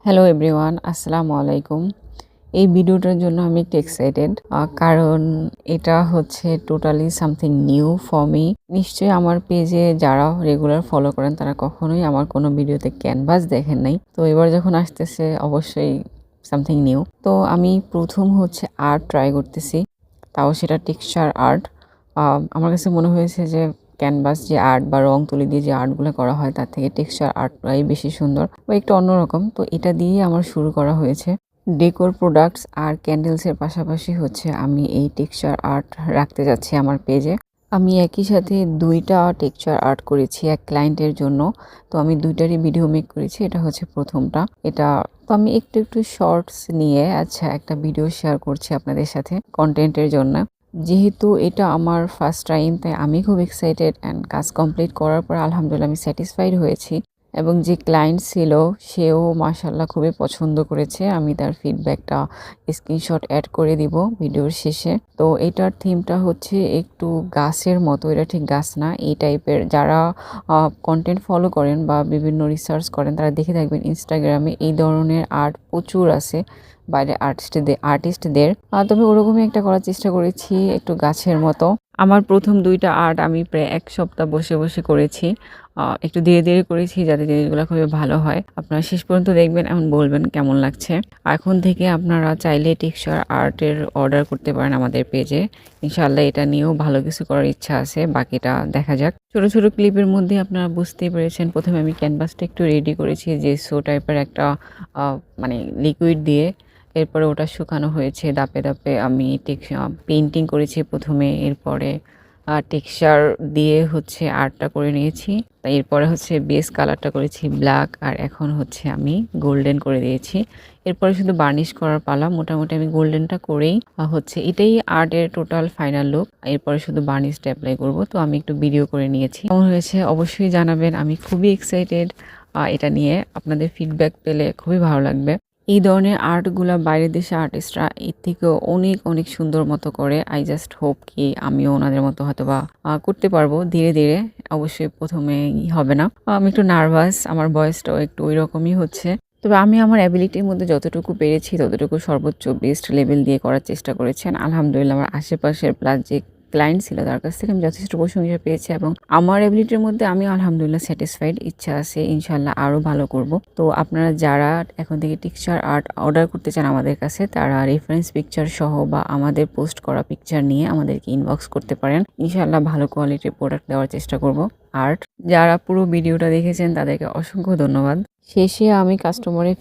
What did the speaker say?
Hello everyone, আসসালামু আলাইকুম। এই ভিডিওটার জন্য আমি একটু এক্সাইটেড, কারণ এটা হচ্ছে totally something new for me. নিশ্চয়ই আমার পেজে যারা রেগুলার ফলো করেন তারা কখনোই আমার কোনো ভিডিওতে ক্যানভাস দেখেন নাই। তো এবার যখন আসতেছে অবশ্যই সামথিং নিউ। তো আমি প্রথম হচ্ছে আর্ট ট্রাই করতেছি, তাও সেটা টেক্সচার আর্ট। আমার কাছে মনে হয়েছে যে ক্যানভাস যে আর্ট বা রং তুলি দিয়ে যে আর্টগুলো করা হয় তার থেকে টেক্সচার আর্টটাই বেশি সুন্দর বা একটু অন্যরকম। তো এটা দিয়ে আমার শুরু করা হয়েছে। ডেকোর প্রোডাক্টস আর ক্যান্ডেলসের পাশাপাশি হচ্ছে আমি এই টেক্সচার আর্ট রাখতে যাচ্ছি আমার পেজে। আমি একই সাথে ২টা টেক্সচার আর্ট করেছি এক ক্লায়েন্টের জন্য। তো আমি ২টারই ভিডিও মেক করেছি। এটা হচ্ছে প্রথমটা। এটা তো আমি একটু শর্টস নিয়ে একটা ভিডিও শেয়ার করছি আপনাদের সাথে কনটেন্টের জন্য। যেহেতু এটা আমার ফার্স্ট টাইম, তাই আমি খুব এক্সাইটেড অ্যান্ড কাজ কমপ্লিট করার পর আলহামদুলিল্লাহ আমি স্যাটিসফাইড হয়েছি। এবং যে ক্লায়েন্ট ছিল সেও মাশাআল্লাহ খুবই পছন্দ করেছে। আমি তার ফিডব্যাকটা স্ক্রিনশট অ্যাড করে দিব ভিডিওর শেষে। তো এটার থিমটা হচ্ছে একটু গাছের মতো, এটা ঠিক গাছ না, এই টাইপের। যারা কন্টেন্ট ফলো করেন বা বিভিন্ন রিসার্চ করেন তারা দেখে থাকবেন ইনস্টাগ্রামে এই ধরনের আর্ট প্রচুর আছে বাইরে আর্টিস্টদের। তবে ওরকমই একটা করার চেষ্টা করেছি, একটু গাছের মতো। আমার প্রথম ২টা আর্ট আমি প্রায় ১ সপ্তাহ বসে করেছি। একটু ধীরে করেছি যাতে জিনিসগুলো খুবই ভালো হয়। আপনারা শেষ পর্যন্ত দেখবেন এবং বলবেন কেমন লাগছে। এখন থেকে আপনারা চাইলে টেক্সচার আর্টের অর্ডার করতে পারেন আমাদের পেজে। ইনশাআল্লাহ এটা নিয়েও ভালো কিছু করার ইচ্ছা আছে। বাকিটা দেখা যাক। ছোট ক্লিপের মধ্যে আপনারা বুঝতেই পেরেছেন প্রথমে আমি ক্যানভাসটা একটু রেডি করেছি জেসো টাইপের একটা মানে লিকুইড দিয়ে। এরপরে ওটা শুকানো হয়েছে ধাপে আমি পেইন্টিং করেছি প্রথমে, এরপরে টেক্সচার দিয়ে হচ্ছে আর্টটা করে নিয়েছি। এরপরে হচ্ছে বেস কালারটা করেছি ব্ল্যাক, আর এখন হচ্ছে আমি গোল্ডেন করে দিয়েছি। এরপরে শুধু বার্নিশ করার পালা। মোটামুটি আমি গোল্ডেনটা করেই হচ্ছে এটাই আর্টের টোটাল ফাইনাল লুক। এরপরে শুধু বার্নিশটা অ্যাপ্লাই করব। তো আমি একটু ভিডিও করে নিয়েছি। কেমন হয়েছে অবশ্যই জানাবেন। আমি খুবই এক্সাইটেড এটা নিয়ে। আপনাদের ফিডব্যাক পেলে খুবই ভালো লাগবে। এই ধরনের আর্টগুলা বাইরের দেশে আর্টিস্টরা এর থেকেও অনেক সুন্দর মতো করে। আই জাস্ট হোপ কি আমিও ওনাদের মতো হয়তোবা করতে পারবো ধীরে। অবশ্যই প্রথমে হবে না। আমি একটু নার্ভাস, আমার বয়সটাও একটু ওইরকমই হচ্ছে। তবে আমি আমার অ্যাবিলিটির মধ্যে যতটুকু পেরেছি ততটুকু সর্বোচ্চ বেস্ট লেভেল দিয়ে করার চেষ্টা করেছেন। আলহামদুলিল্লাহ আমার আশেপাশের প্লাস যে ক্লায়েন্ট ছিল তার কাছ থেকে আমি যথেষ্ট প্রশংসা পেয়েছি এবং আমার এবিলিটির মধ্যে আমি আলহামদুলিল্লাহ স্যাটিসফাইড। ইচ্ছা আছে ইনশাল্লাহ আরও ভালো করব। তো আপনারা যারা এখন থেকে টেক্সচার আর্ট অর্ডার করতে চান আমাদের কাছে, তারা রেফারেন্স পিকচার সহ বা আমাদের পোস্ট করা পিকচার নিয়ে আমাদেরকে ইনবক্স করতে পারেন। ইনশাল্লাহ ভালো কোয়ালিটির প্রোডাক্ট দেওয়ার চেষ্টা করব। আর্ট যারা পুরো ভিডিওটা দেখেছেন তাদেরকে অসংখ্য ধন্যবাদ। শেষে আমি কাস্টমারের